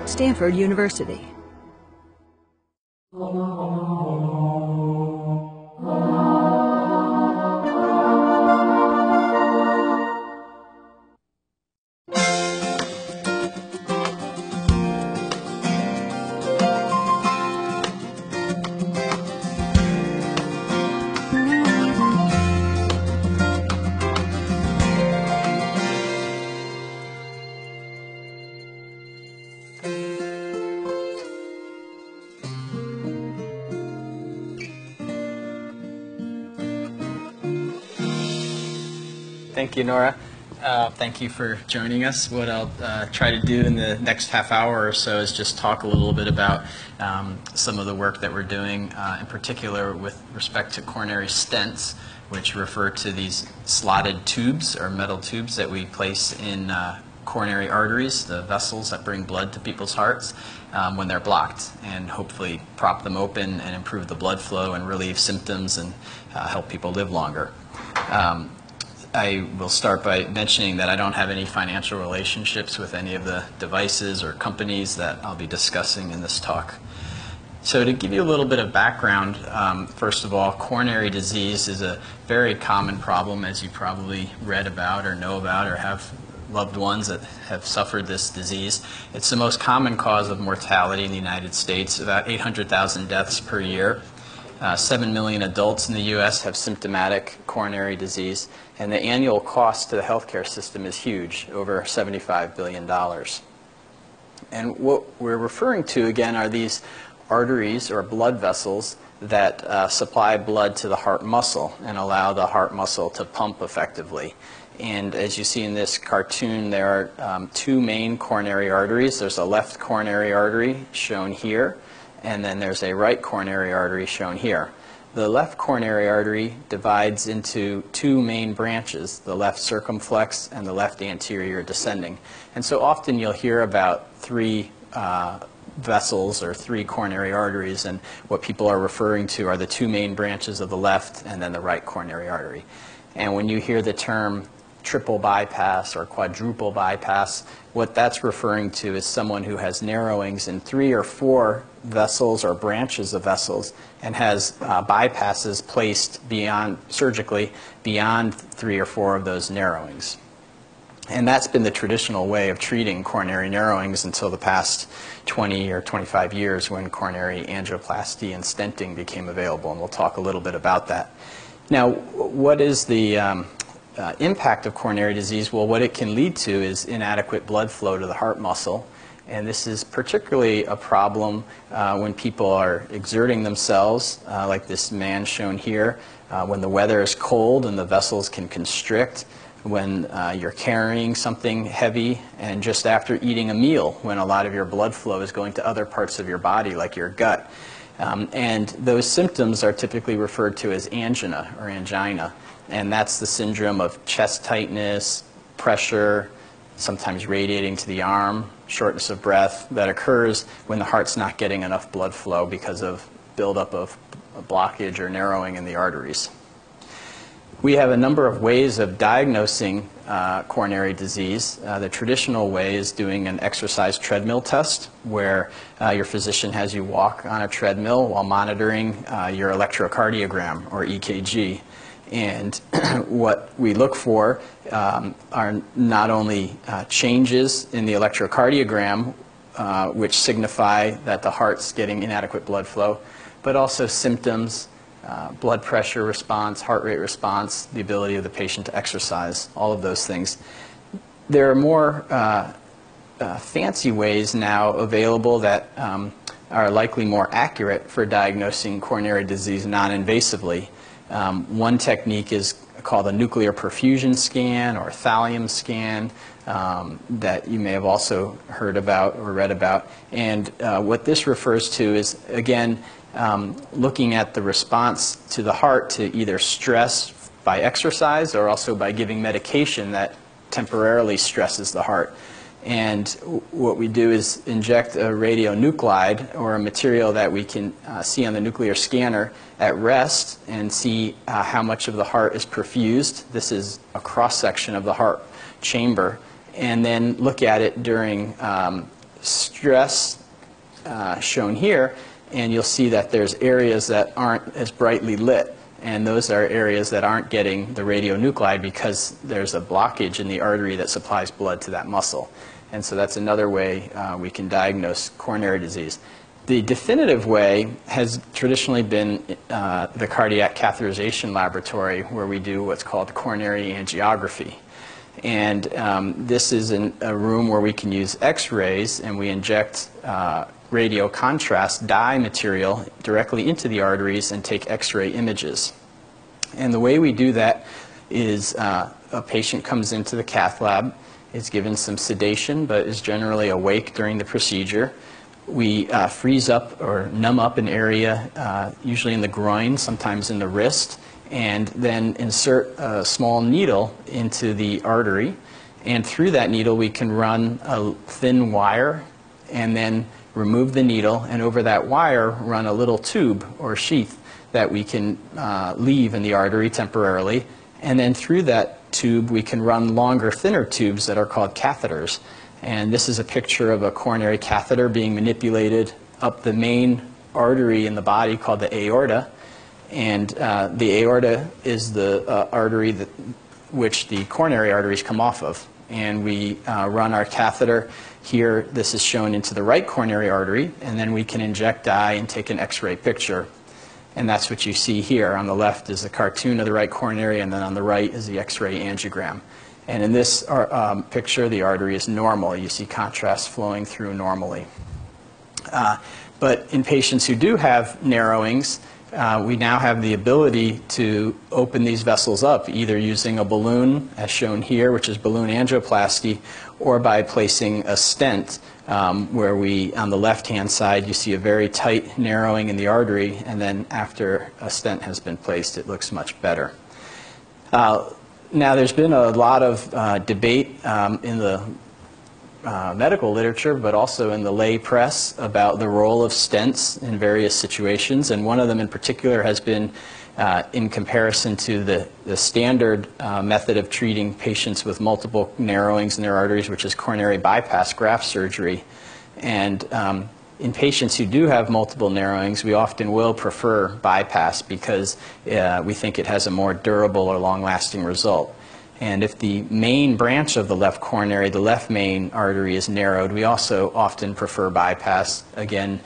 Stanford University. Thank you, Nora. Thank you for joining us. What I'll try to do in the next half hour or so is just talk a little bit about some of the work that we're doing, in particular with respect to coronary stents, which refer to these slotted tubes or metal tubes that we place in coronary arteries, the vessels that bring blood to people's hearts when they're blocked, and hopefully prop them open and improve the blood flow and relieve symptoms and help people live longer. I will start by mentioning that I don't have any financial relationships with any of the devices or companies that I'll be discussing in this talk. So to give you a little bit of background, first of all, coronary disease is a very common problem, as you probably read about or know about or have loved ones that have suffered this disease. It's the most common cause of mortality in the United States, about 800,000 deaths per year. 7 million adults in the U.S. have symptomatic coronary disease, and the annual cost to the healthcare system is huge, over $75 billion. And what we're referring to, again, are these arteries or blood vessels that supply blood to the heart muscle and allow the heart muscle to pump effectively. And as you see in this cartoon, there are two main coronary arteries. There's a left coronary artery shown here, and then there's a right coronary artery shown here. The left coronary artery divides into two main branches, the left circumflex and the left anterior descending. And so often you'll hear about three vessels or three coronary arteries, and what people are referring to are the two main branches of the left and then the right coronary artery. And when you hear the term triple bypass or quadruple bypass, what that's referring to is someone who has narrowings in 3 or 4 vessels or branches of vessels and has bypasses placed surgically beyond 3 or 4 of those narrowings. And that's been the traditional way of treating coronary narrowings until the past 20 or 25 years, when coronary angioplasty and stenting became available, and we'll talk a little bit about that. Now, what is the impact of coronary disease? Well, what it can lead to is inadequate blood flow to the heart muscle, and this is particularly a problem when people are exerting themselves, like this man shown here, when the weather is cold and the vessels can constrict, when you're carrying something heavy, and just after eating a meal, when a lot of your blood flow is going to other parts of your body, like your gut. And those symptoms are typically referred to as angina or angina. And that's the syndrome of chest tightness, pressure, sometimes radiating to the arm, shortness of breath, that occurs when the heart's not getting enough blood flow because of buildup of blockage or narrowing in the arteries. We have a number of ways of diagnosing coronary disease. The traditional way is doing an exercise treadmill test, where your physician has you walk on a treadmill while monitoring your electrocardiogram or EKG. And what we look for are not only changes in the electrocardiogram, which signify that the heart's getting inadequate blood flow, but also symptoms, blood pressure response, heart rate response, the ability of the patient to exercise, all of those things. There are more fancy ways now available that are likely more accurate for diagnosing coronary disease non-invasively. One technique is called a nuclear perfusion scan or thallium scan that you may have also heard about or read about. And what this refers to is, again, looking at the response to the heart to either stress by exercise or also by giving medication that temporarily stresses the heart. And what we do is inject a radionuclide, or a material that we can see on the nuclear scanner at rest, and see how much of the heart is perfused. This is a cross-section of the heart chamber. And then look at it during stress shown here, and you'll see that there's areas that aren't as brightly lit, and those are areas that aren't getting the radionuclide because there's a blockage in the artery that supplies blood to that muscle. And so that's another way we can diagnose coronary disease. The definitive way has traditionally been the cardiac catheterization laboratory, where we do what's called coronary angiography. And this is a room where we can use X-rays, and we inject radio contrast dye material directly into the arteries and take X-ray images. And the way we do that is a patient comes into the cath lab, is given some sedation, but is generally awake during the procedure. We freeze up or numb up an area, usually in the groin, sometimes in the wrist, and then insert a small needle into the artery. And through that needle, we can run a thin wire and then remove the needle, and over that wire run a little tube or sheath that we can leave in the artery temporarily. And then through that tube, we can run longer, thinner tubes that are called catheters. And this is a picture of a coronary catheter being manipulated up the main artery in the body called the aorta. And the aorta is the artery which the coronary arteries come off of. And we run our catheter here. This is shown into the right coronary artery, and then we can inject dye and take an X-ray picture. And that's what you see here. On the left is the cartoon of the right coronary, and then on the right is the X-ray angiogram. And in this picture, the artery is normal. You see contrast flowing through normally. But in patients who do have narrowings, we now have the ability to open these vessels up, either using a balloon, as shown here, which is balloon angioplasty, or by placing a stent, where we, on the left-hand side, you see a very tight narrowing in the artery, and then after a stent has been placed, it looks much better. Now, there's been a lot of debate in the medical literature, but also in the lay press, about the role of stents in various situations. And one of them in particular has been in comparison to the standard method of treating patients with multiple narrowings in their arteries, which is coronary bypass graft surgery. And in patients who do have multiple narrowings, we often will prefer bypass because we think it has a more durable or long-lasting result. And if the main branch of the left coronary, the left main artery, is narrowed, we also often prefer bypass. Again,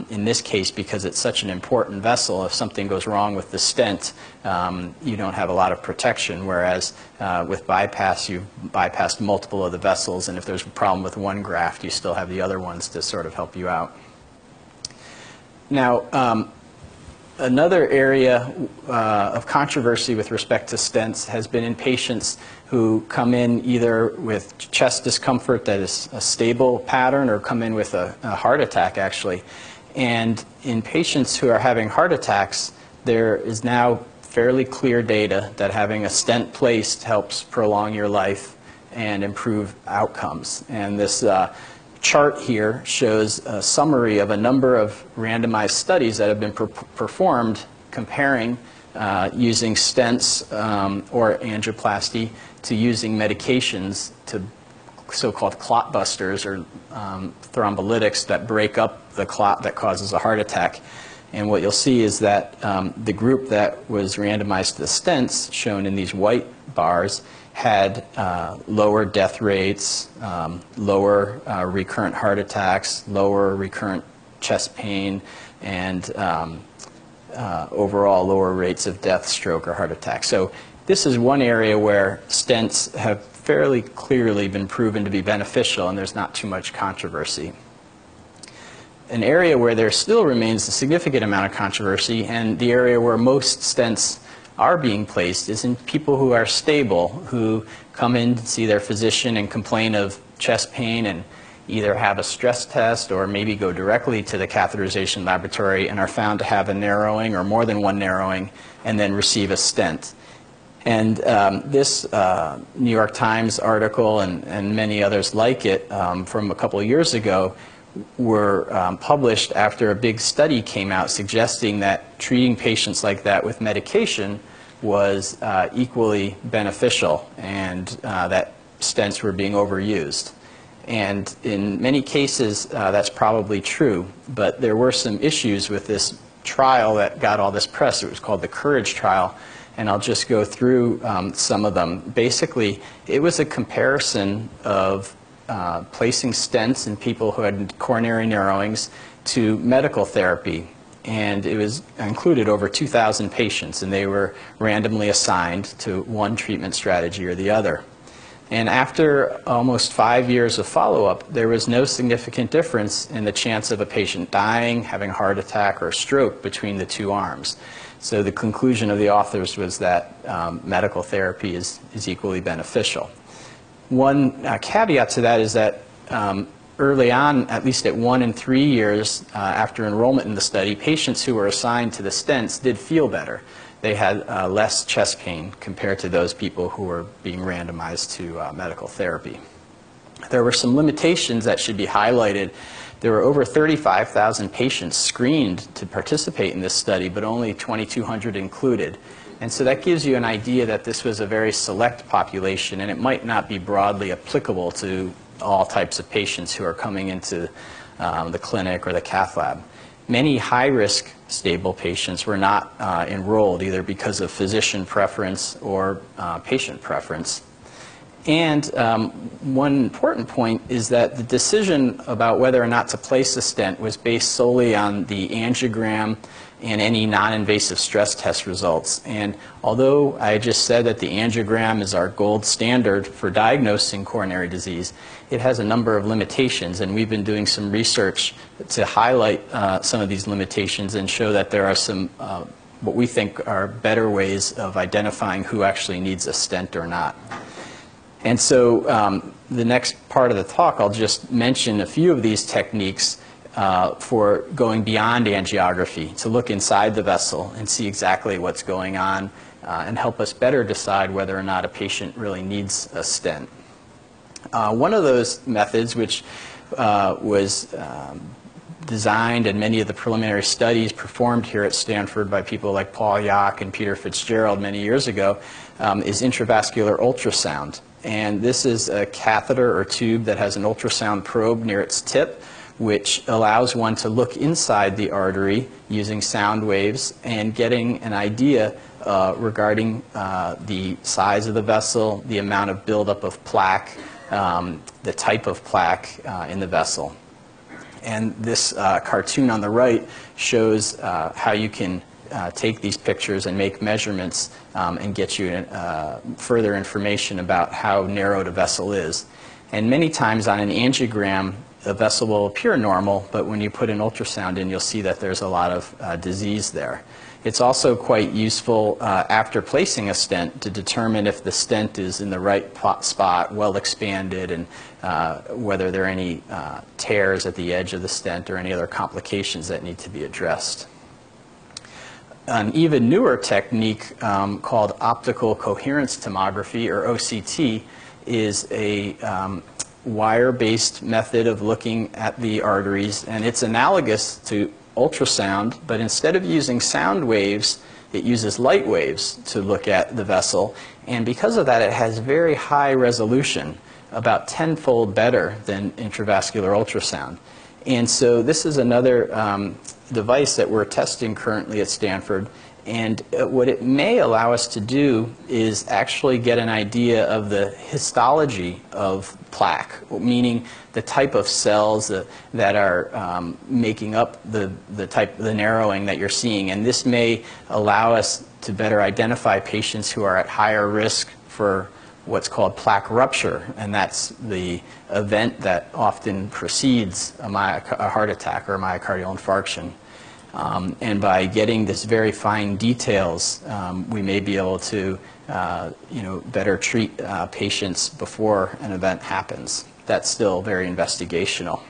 in this case, because it's such an important vessel, if something goes wrong with the stent, you don't have a lot of protection, whereas with bypass, you've bypassed multiple of the vessels, and if there's a problem with one graft, you still have the other ones to sort of help you out. Now, another area of controversy with respect to stents has been in patients who come in either with chest discomfort that is a stable pattern, or come in with a heart attack, actually. And in patients who are having heart attacks, there is now fairly clear data that having a stent placed helps prolong your life and improve outcomes. And this chart here shows a summary of a number of randomized studies that have been performed comparing using stents or angioplasty to using medications, to so-called clot busters or thrombolytics that break up the clot that causes a heart attack. And what you'll see is that the group that was randomized to the stents, shown in these white bars, had lower death rates, lower recurrent heart attacks, lower recurrent chest pain, and overall lower rates of death, stroke, or heart attack. So this is one area where stents have fairly clearly been proven to be beneficial, and there's not too much controversy. An area where there still remains a significant amount of controversy, and the area where most stents are being placed, is in people who are stable, who come in to see their physician and complain of chest pain and either have a stress test or maybe go directly to the catheterization laboratory and are found to have a narrowing or more than one narrowing, and then receive a stent. And this New York Times article and many others like it from a couple of years ago were published after a big study came out suggesting that treating patients like that with medication was equally beneficial, and that stents were being overused. And in many cases, that's probably true. But there were some issues with this trial that got all this press. It was called the Courage trial. And I'll just go through some of them. Basically, it was a comparison of placing stents in people who had coronary narrowings to medical therapy. And it was included over 2,000 patients, and they were randomly assigned to one treatment strategy or the other. And after almost 5 years of follow-up, there was no significant difference in the chance of a patient dying, having a heart attack, or a stroke between the two arms. So the conclusion of the authors was that medical therapy is equally beneficial. One caveat to that is that early on, at least at 1 and 3 years after enrollment in the study, patients who were assigned to the stents did feel better. They had less chest pain compared to those people who were being randomized to medical therapy. There were some limitations that should be highlighted. There were over 35,000 patients screened to participate in this study, but only 2,200 included. And so that gives you an idea that this was a very select population, and it might not be broadly applicable to all types of patients who are coming into the clinic or the cath lab. Many high-risk stable patients were not enrolled either because of physician preference or patient preference. And one important point is that the decision about whether or not to place a stent was based solely on the angiogram and any non-invasive stress test results. And although I just said that the angiogram is our gold standard for diagnosing coronary disease, it has a number of limitations, and we've been doing some research to highlight some of these limitations and show that there are some what we think are better ways of identifying who actually needs a stent or not. And so the next part of the talk, I'll just mention a few of these techniques for going beyond angiography, to look inside the vessel and see exactly what's going on and help us better decide whether or not a patient really needs a stent. One of those methods, which was designed in many of the preliminary studies performed here at Stanford by people like Paul Yock and Peter Fitzgerald many years ago, is intravascular ultrasound. And this is a catheter or tube that has an ultrasound probe near its tip, which allows one to look inside the artery using sound waves and getting an idea regarding the size of the vessel, the amount of buildup of plaque, the type of plaque in the vessel. And this cartoon on the right shows how you can take these pictures and make measurements and get you further information about how narrowed a vessel is. And many times on an angiogram, the vessel will appear normal, but when you put an ultrasound in, you'll see that there's a lot of disease there. It's also quite useful after placing a stent to determine if the stent is in the right spot, well expanded, and whether there are any tears at the edge of the stent or any other complications that need to be addressed. An even newer technique called optical coherence tomography, or OCT, is a wire-based method of looking at the arteries, and it's analogous to ultrasound, but instead of using sound waves, it uses light waves to look at the vessel, and because of that it has very high resolution, about 10-fold better than intravascular ultrasound. And so this is another device that we're testing currently at Stanford, and what it may allow us to do is actually get an idea of the histology of plaque, meaning the type of cells that are making up the narrowing that you're seeing. And this may allow us to better identify patients who are at higher risk for what's called plaque rupture, and that's the event that often precedes a heart attack or a myocardial infarction. And by getting this very fine details, we may be able to better treat patients before an event happens. That's still very investigational.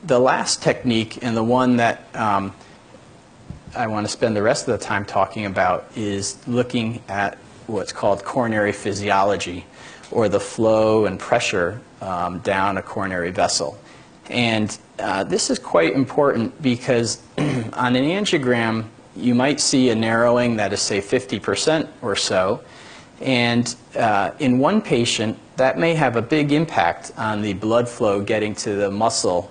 The last technique, and the one that I want to spend the rest of the time talking about, is looking at what's called coronary physiology, or the flow and pressure down a coronary vessel. And this is quite important because on an angiogram, you might see a narrowing that is, say, 50% or so. And in one patient, that may have a big impact on the blood flow getting to the muscle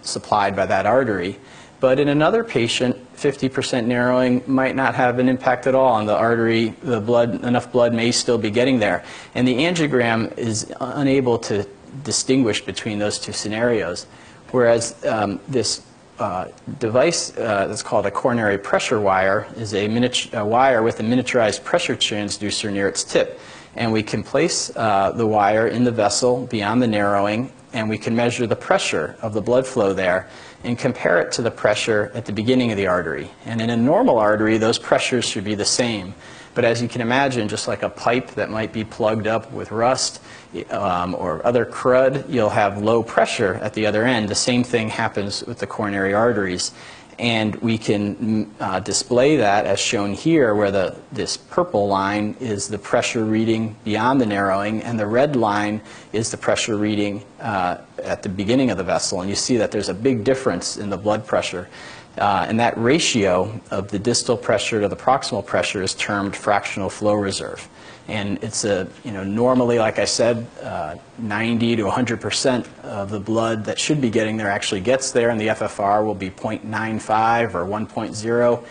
supplied by that artery. But in another patient, 50% narrowing might not have an impact at all on the artery. The blood, enough blood may still be getting there. And the angiogram is unable to distinguish between those two scenarios. Whereas this device that's called a coronary pressure wire is a wire with a miniaturized pressure transducer near its tip. And we can place the wire in the vessel beyond the narrowing, and we can measure the pressure of the blood flow there and compare it to the pressure at the beginning of the artery. And in a normal artery, those pressures should be the same. But as you can imagine, just like a pipe that might be plugged up with rust or other crud, you'll have low pressure at the other end. The same thing happens with the coronary arteries. And we can display that as shown here, where this purple line is the pressure reading beyond the narrowing, and the red line is the pressure reading at the beginning of the vessel. And you see that there's a big difference in the blood pressure. And that ratio of the distal pressure to the proximal pressure is termed fractional flow reserve. And it's normally, like I said, 90 to 100% of the blood that should be getting there actually gets there, and the FFR will be 0.95 or 1.0.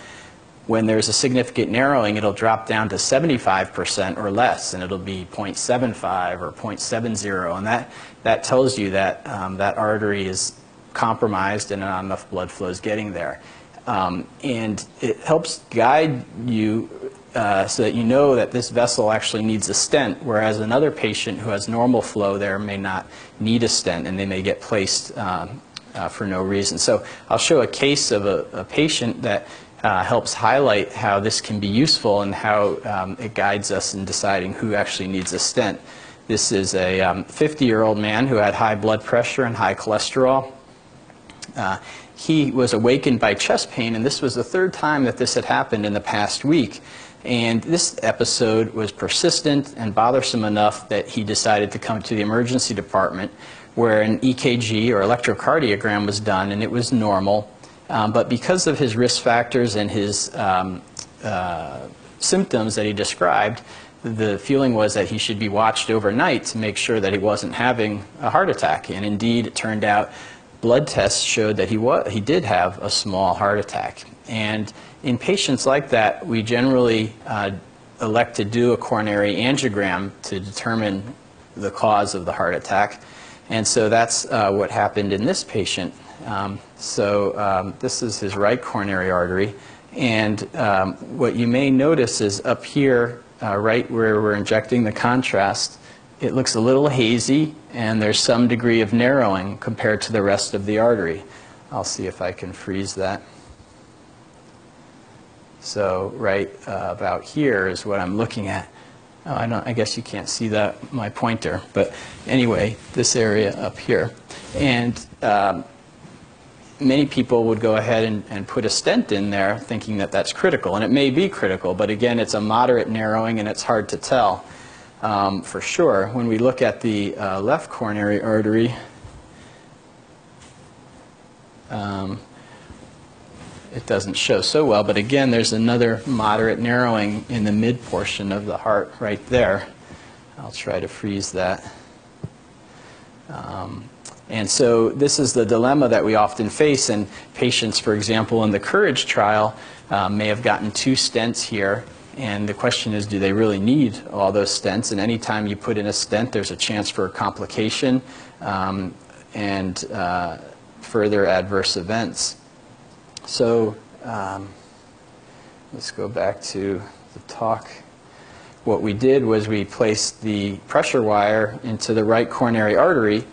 When there's a significant narrowing, it'll drop down to 75% or less, and it'll be 0.75 or 0.70. And that tells you that that artery is compromised and not enough blood flow is getting there. And it helps guide you so that you know that this vessel actually needs a stent, whereas another patient who has normal flow there may not need a stent, and they may get placed for no reason. So I'll show a case of a patient that helps highlight how this can be useful and how it guides us in deciding who actually needs a stent. This is a 50-year-old man who had high blood pressure and high cholesterol. He was awakened by chest pain, and this was the third time that this had happened in the past week. And this episode was persistent and bothersome enough that he decided to come to the emergency department, where an EKG or electrocardiogram was done, and it was normal. But because of his risk factors and his symptoms that he described, the feeling was that he should be watched overnight to make sure that he wasn't having a heart attack. And indeed, it turned out blood tests showed that he did have a small heart attack. And in patients like that, we generally elect to do a coronary angiogram to determine the cause of the heart attack. And so that's what happened in this patient. This is his right coronary artery. And what you may notice is up here, right where we're injecting the contrast, it looks a little hazy, and there's some degree of narrowing compared to the rest of the artery. I'll see if I can freeze that. So right about here is what I'm looking at. Oh, I guess you can't see that, my pointer. But anyway, this area up here. And many people would go ahead and put a stent in there thinking that that's critical. And it may be critical, but again, it's a moderate narrowing, and it's hard to tell for sure. When we look at the left coronary artery, it doesn't show so well, but again, there's another moderate narrowing in the mid portion of the heart right there. I'll try to freeze that. And so this is the dilemma that we often face, and patients, for example, in the COURAGE trial may have gotten 2 stents here, and the question is, do they really need all those stents? And anytime you put in a stent, there's a chance for a complication and further adverse events. So let's go back to the talk. What we did was we placed the pressure wire into the right coronary artery,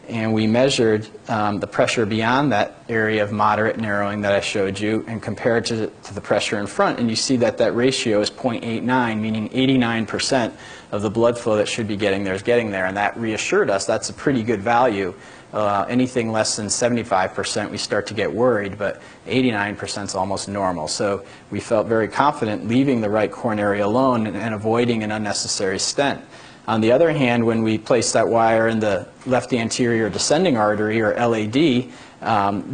and we measured the pressure beyond that area of moderate narrowing that I showed you and compared to the pressure in front. And you see that that ratio is 0.89, meaning 89% of the blood flow that should be getting there is getting there. And that reassured us that's a pretty good value. Anything less than 75%, we start to get worried, but 89% is almost normal. So we felt very confident leaving the right coronary alone and avoiding an unnecessary stent. On the other hand, when we place that wire in the left anterior descending artery, or LAD,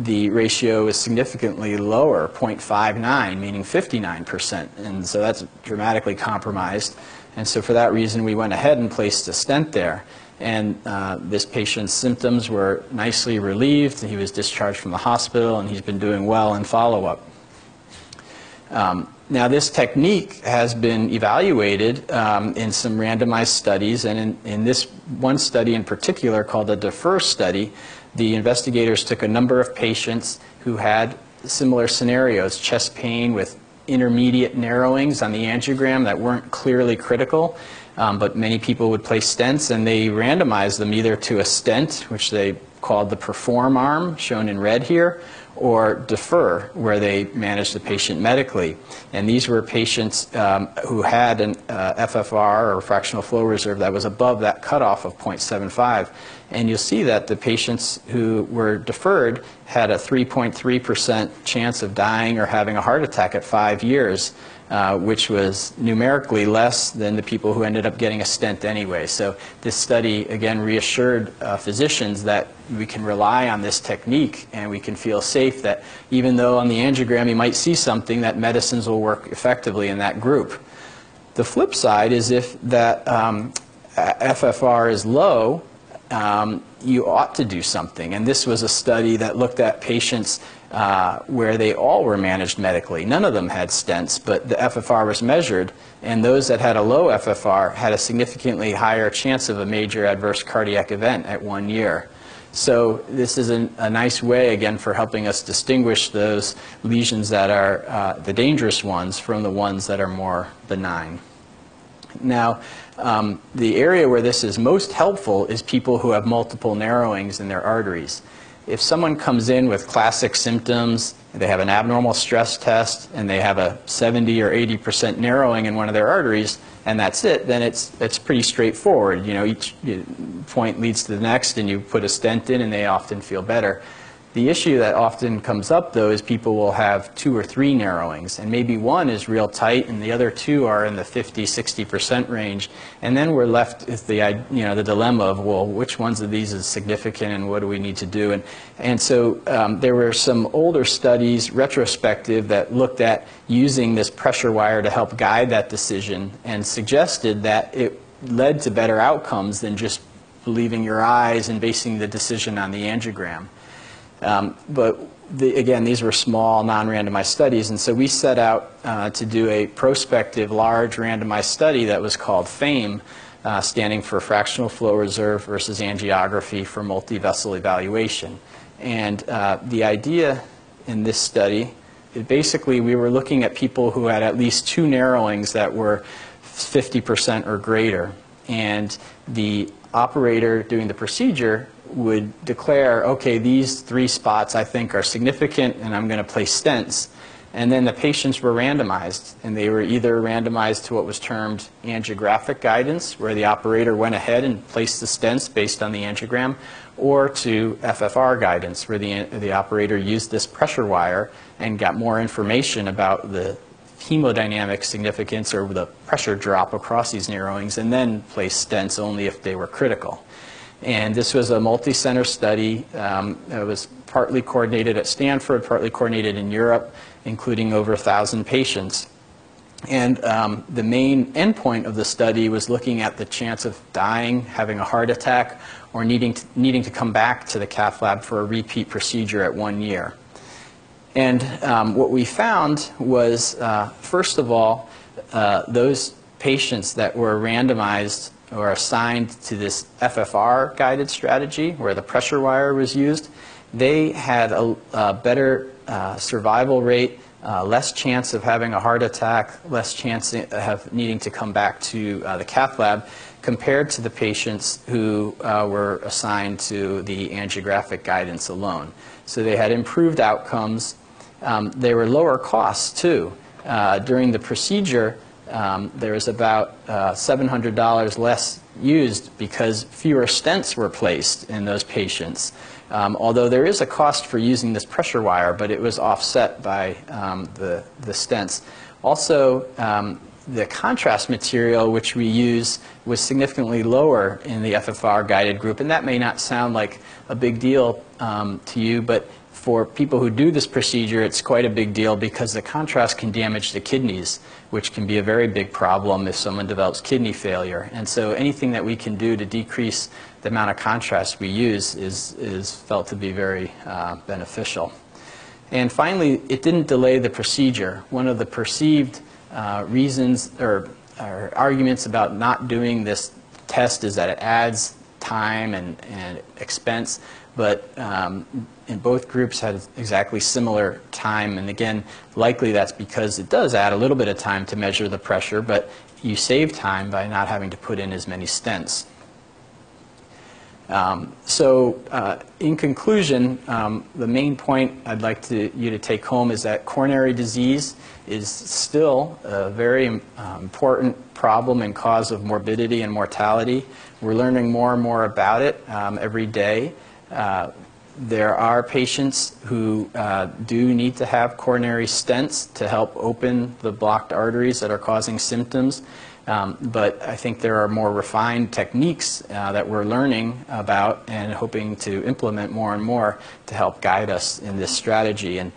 the ratio is significantly lower, 0.59, meaning 59%. And so that's dramatically compromised. And so for that reason, we went ahead and placed a stent there. And this patient's symptoms were nicely relieved. He was discharged from the hospital, and he's been doing well in follow-up. Now, this technique has been evaluated in some randomized studies, and in this one study in particular called the DEFER study, the investigators took a number of patients who had similar scenarios, chest pain with intermediate narrowings on the angiogram that weren't clearly critical, but many people would place stents, and they randomized them either to a stent, which they called the perform arm, shown in red here, or defer, where they managed the patient medically. And these were patients who had an FFR, or fractional flow reserve, that was above that cutoff of 0.75. And you'll see that the patients who were deferred had a 3.3% chance of dying or having a heart attack at 5 years, which was numerically less than the people who ended up getting a stent anyway. So this study, again, reassured physicians that we can rely on this technique, and we can feel safe that even though on the angiogram you might see something, that medicines will work effectively in that group. The flip side is if that FFR is low, you ought to do something. And this was a study that looked at patients where they all were managed medically. None of them had stents, but the FFR was measured, and those that had a low FFR had a significantly higher chance of a major adverse cardiac event at 1 year. So this is a nice way, again, for helping us distinguish those lesions that are the dangerous ones from the ones that are more benign. Now, the area where this is most helpful is people who have multiple narrowings in their arteries. If someone comes in with classic symptoms, they have an abnormal stress test, and they have a 70 or 80% narrowing in one of their arteries, and that's it, then it's pretty straightforward. You know, each point leads to the next, and you put a stent in, and they often feel better. The issue that often comes up, though, is people will have 2 or 3 narrowings, and maybe one is real tight, and the other 2 are in the 50, 60% range, and then we're left with the dilemma of, well, which ones of these is significant, and what do we need to do? And so there were some older studies, retrospective, that looked at using this pressure wire to help guide that decision, and suggested that it led to better outcomes than just believing your eyes and basing the decision on the angiogram. But again, these were small, non-randomized studies, and so we set out to do a prospective, large, randomized study that was called FAME, standing for Fractional Flow Reserve versus Angiography for Multi-Vessel Evaluation. And the idea in this study is basically we were looking at people who had at least 2 narrowings that were 50% or greater, and the operator doing the procedure would declare, okay, these 3 spots I think are significant, and I'm going to place stents. And then the patients were randomized, and they were either randomized to what was termed angiographic guidance, where the operator went ahead and placed the stents based on the angiogram, or to FFR guidance, where the operator used this pressure wire and got more information about the hemodynamic significance or the pressure drop across these narrowings, and then placed stents only if they were critical. And this was a multi-center study. It was partly coordinated at Stanford, partly coordinated in Europe, including over 1,000 patients. And the main endpoint of the study was looking at the chance of dying, having a heart attack, or needing to come back to the cath lab for a repeat procedure at 1 year. And what we found was, first of all, those patients that were randomized or assigned to this FFR guided strategy where the pressure wire was used, they had a better survival rate, less chance of having a heart attack, less chance of needing to come back to the cath lab compared to the patients who were assigned to the angiographic guidance alone. So they had improved outcomes. They were lower costs too. During the procedure, there was about $700 less used because fewer stents were placed in those patients. Although there is a cost for using this pressure wire, but it was offset by the stents. Also, the contrast material which we use was significantly lower in the FFR guided group, and that may not sound like a big deal to you, but for people who do this procedure, it's quite a big deal because the contrast can damage the kidneys, which can be a very big problem if someone develops kidney failure. And so anything that we can do to decrease the amount of contrast we use is felt to be very beneficial. And finally, it didn't delay the procedure. One of the perceived reasons or arguments about not doing this test is that it adds time and expense, but in both groups had exactly similar time, and again, likely that's because it does add a little bit of time to measure the pressure, but you save time by not having to put in as many stents. In conclusion, the main point I'd like you to take home is that coronary disease is still a very important problem and cause of morbidity and mortality. We're learning more and more about it every day. There are patients who do need to have coronary stents to help open the blocked arteries that are causing symptoms. But I think there are more refined techniques that we're learning about and hoping to implement more and more to help guide us in this strategy. And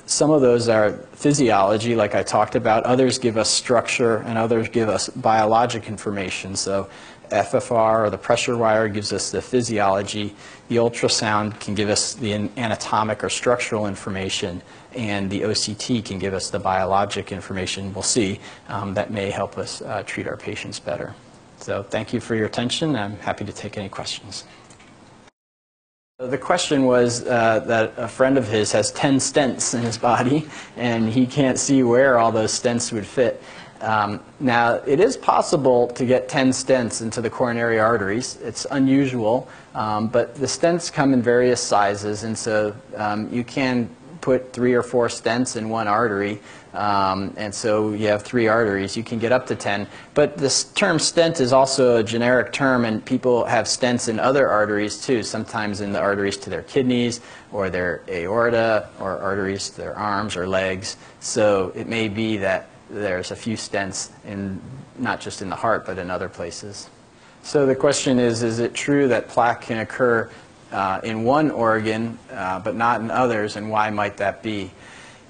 some of those are physiology, like I talked about. Others give us structure, and others give us biologic information. So FFR, or the pressure wire, gives us the physiology. The ultrasound can give us the anatomic or structural information, and the OCT can give us the biologic information we'll see that may help us treat our patients better. So thank you for your attention. I'm happy to take any questions. The question was that a friend of his has 10 stents in his body, and he can't see where all those stents would fit. Now, it is possible to get 10 stents into the coronary arteries. It's unusual, but the stents come in various sizes, and so you can put 3 or 4 stents in one artery, and so you have 3 arteries. You can get up to 10, but this term stent is also a generic term, and people have stents in other arteries too, sometimes in the arteries to their kidneys or their aorta or arteries to their arms or legs. So it may be that there's a few stents in, not just in the heart, but in other places. So the question is it true that plaque can occur in one organ but not in others, and why might that be?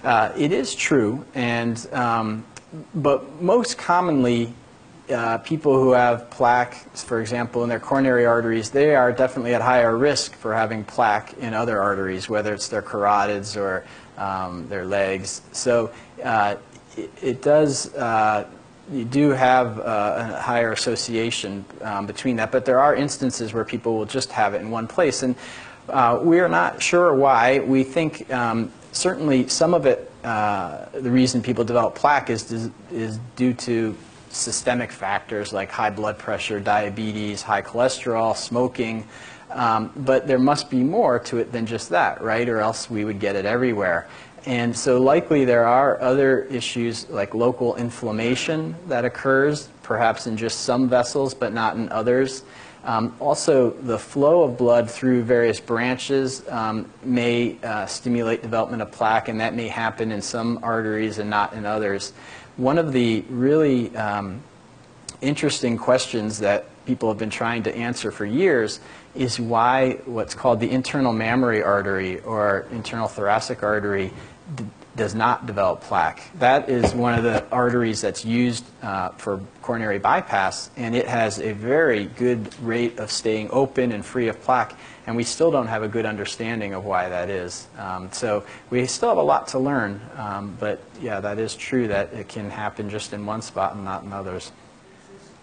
It is true, and but most commonly people who have plaque, for example, in their coronary arteries, they are definitely at higher risk for having plaque in other arteries, whether it's their carotids or their legs. So it does, you do have a higher association between that, but there are instances where people will just have it in one place, and we are not sure why. We think certainly some of it, the reason people develop plaque is due to systemic factors like high blood pressure, diabetes, high cholesterol, smoking, but there must be more to it than just that, right? Or else we would get it everywhere. And so likely there are other issues like local inflammation that occurs, perhaps in just some vessels but not in others. Also, the flow of blood through various branches may stimulate development of plaque, and that may happen in some arteries and not in others. One of the really interesting questions that people have been trying to answer for years is why what's called the internal mammary artery or internal thoracic artery does not develop plaque. That is one of the arteries that's used for coronary bypass, and it has a very good rate of staying open and free of plaque, and we still don't have a good understanding of why that is. So we still have a lot to learn, but yeah, that is true that it can happen just in one spot and not in others.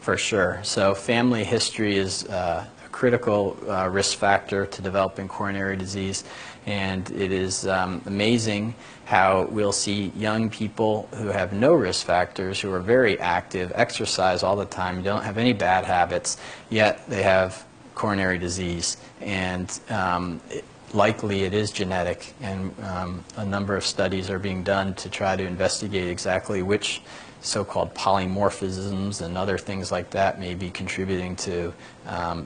For sure. So family history is a critical risk factor to developing coronary disease, and it is amazing how we'll see young people who have no risk factors, who are very active, exercise all the time, don't have any bad habits, yet they have coronary disease. And likely it is genetic, and a number of studies are being done to try to investigate exactly which so-called polymorphisms and other things like that may be contributing to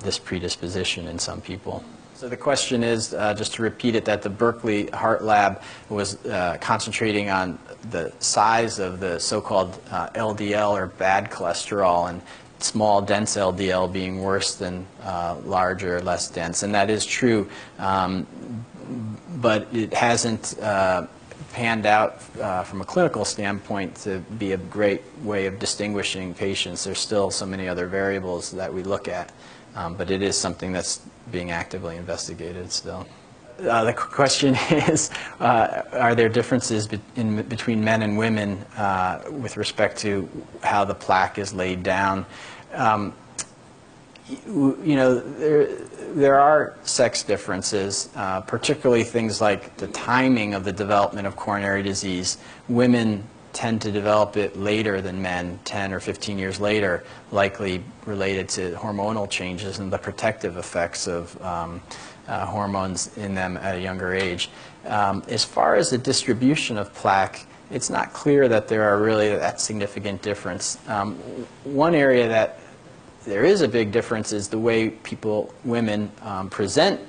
this predisposition in some people. So the question is, just to repeat it, that the Berkeley Heart Lab was concentrating on the size of the so-called LDL, or bad cholesterol, and small dense LDL being worse than larger, less dense. And that is true. but it hasn't panned out from a clinical standpoint to be a great way of distinguishing patients. There's still so many other variables that we look at, but it is something that's being actively investigated still. The question is, are there differences between men and women with respect to how the plaque is laid down? You know, there are sex differences, particularly things like the timing of the development of coronary disease. Women tend to develop it later than men, 10 or 15 years later, likely related to hormonal changes and the protective effects of hormones in them at a younger age. As far as the distribution of plaque, it's not clear that there are really that significant difference. One area that there is a big difference is the way women present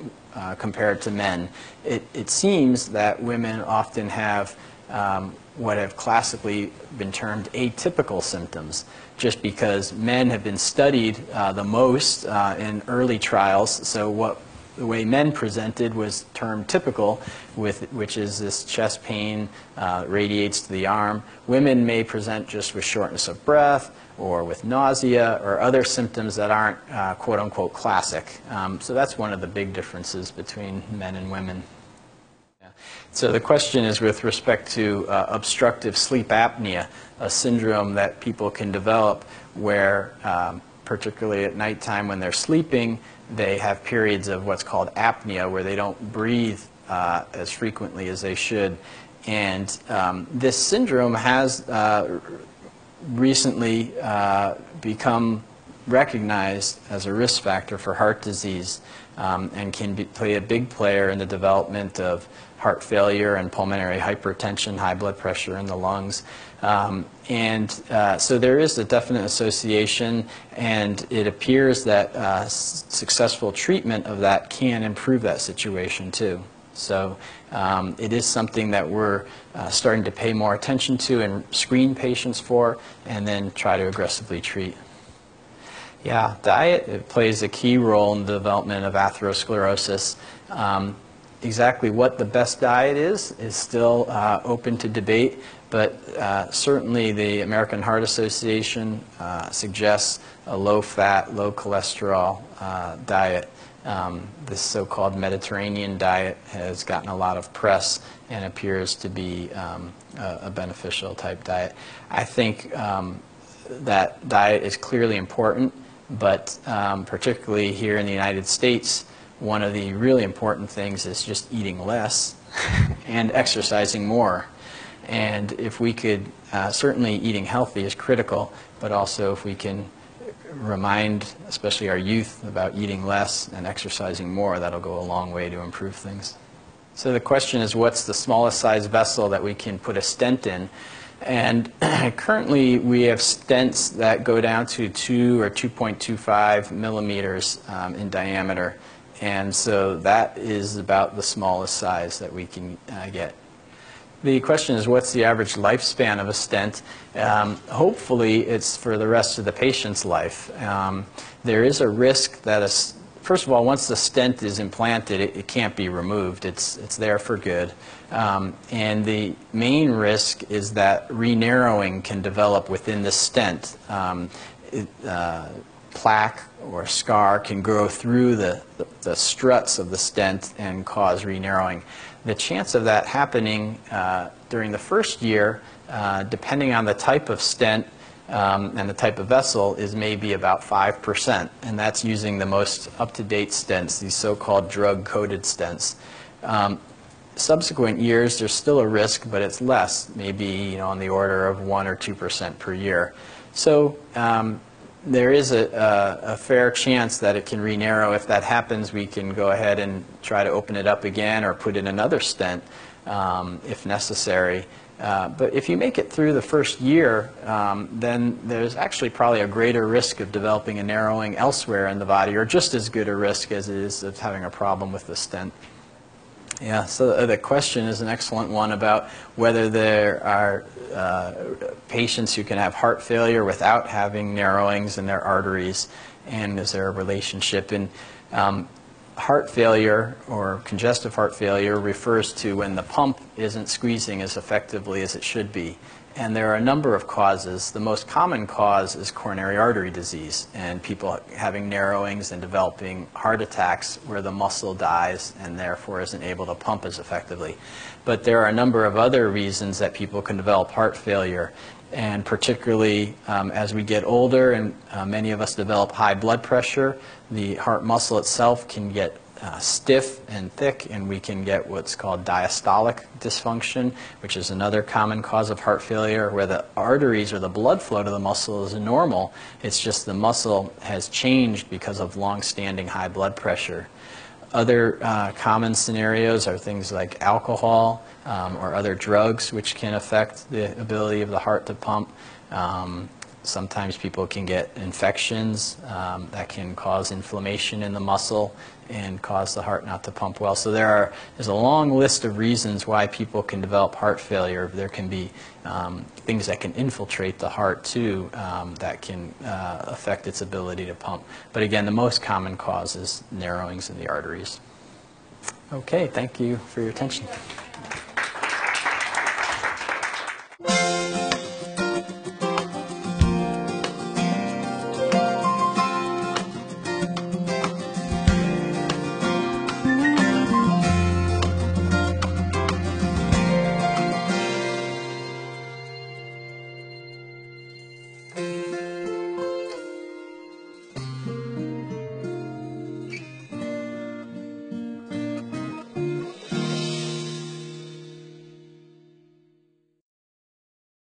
compared to men. It seems that women often have what have classically been termed atypical symptoms, just because men have been studied the most in early trials. So the way men presented was termed typical, which is this chest pain radiates to the arm. Women may present just with shortness of breath or with nausea or other symptoms that aren't quote-unquote classic. So that's one of the big differences between men and women. Yeah. So the question is with respect to obstructive sleep apnea, a syndrome that people can develop where, particularly at nighttime when they're sleeping, they have periods of what's called apnea, where they don't breathe as frequently as they should. And this syndrome has recently become recognized as a risk factor for heart disease and can play a big player in the development of heart failure and pulmonary hypertension, high blood pressure in the lungs. So there is a definite association, and it appears that successful treatment of that can improve that situation too. So it is something that we're starting to pay more attention to and screen patients for, and then try to aggressively treat. Yeah, diet plays a key role in the development of atherosclerosis. Exactly what the best diet is still open to debate, but certainly the American Heart Association suggests a low-fat, low-cholesterol diet. This so-called Mediterranean diet has gotten a lot of press and appears to be a beneficial type diet. I think that diet is clearly important, but particularly here in the United States, one of the really important things is just eating less and exercising more. And if we could, certainly eating healthy is critical, but also if we can remind, especially our youth, about eating less and exercising more, that'll go a long way to improve things. So the question is, what's the smallest size vessel that we can put a stent in? And currently we have stents that go down to 2 or 2.25 millimeters in diameter. And so that is about the smallest size that we can get. The question is, what's the average lifespan of a stent? Hopefully it's for the rest of the patient's life. There is a risk that, first of all, once the stent is implanted, it can't be removed. It's there for good. And the main risk is that re-narrowing can develop within the stent. Plaque or scar can grow through the struts of the stent and cause re-narrowing. The chance of that happening during the first year, depending on the type of stent and the type of vessel, is maybe about 5%. And that's using the most up-to-date stents, these so-called drug-coated stents. Subsequent years, there's still a risk, but it's less, maybe on the order of 1 or 2% per year. So there is a fair chance that it can re-narrow. If that happens, we can go ahead and try to open it up again or put in another stent if necessary. But if you make it through the first year, then there's actually probably a greater risk of developing a narrowing elsewhere in the body, or just as good a risk as it is of having a problem with the stent. Yeah, so the question is an excellent one about whether there are patients who can have heart failure without having narrowings in their arteries, and is there a relationship. And Heart failure or congestive heart failure refers to when the pump isn't squeezing as effectively as it should be. And there are a number of causes. The most common cause is coronary artery disease and people having narrowings and developing heart attacks where the muscle dies and therefore isn't able to pump as effectively. But there are a number of other reasons that people can develop heart failure. And particularly as we get older and many of us develop high blood pressure, the heart muscle itself can get stiff and thick, and we can get what's called diastolic dysfunction, which is another common cause of heart failure, where the arteries or the blood flow to the muscle is normal. It's just the muscle has changed because of long-standing high blood pressure. Other common scenarios are things like alcohol or other drugs, which can affect the ability of the heart to pump. Sometimes people can get infections that can cause inflammation in the muscle and cause the heart not to pump well. So there's a long list of reasons why people can develop heart failure. There can be things that can infiltrate the heart too that can affect its ability to pump. But again, the most common cause is narrowings in the arteries. Okay, thank you for your attention.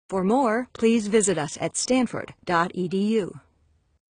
For more, please visit us at stanford.edu.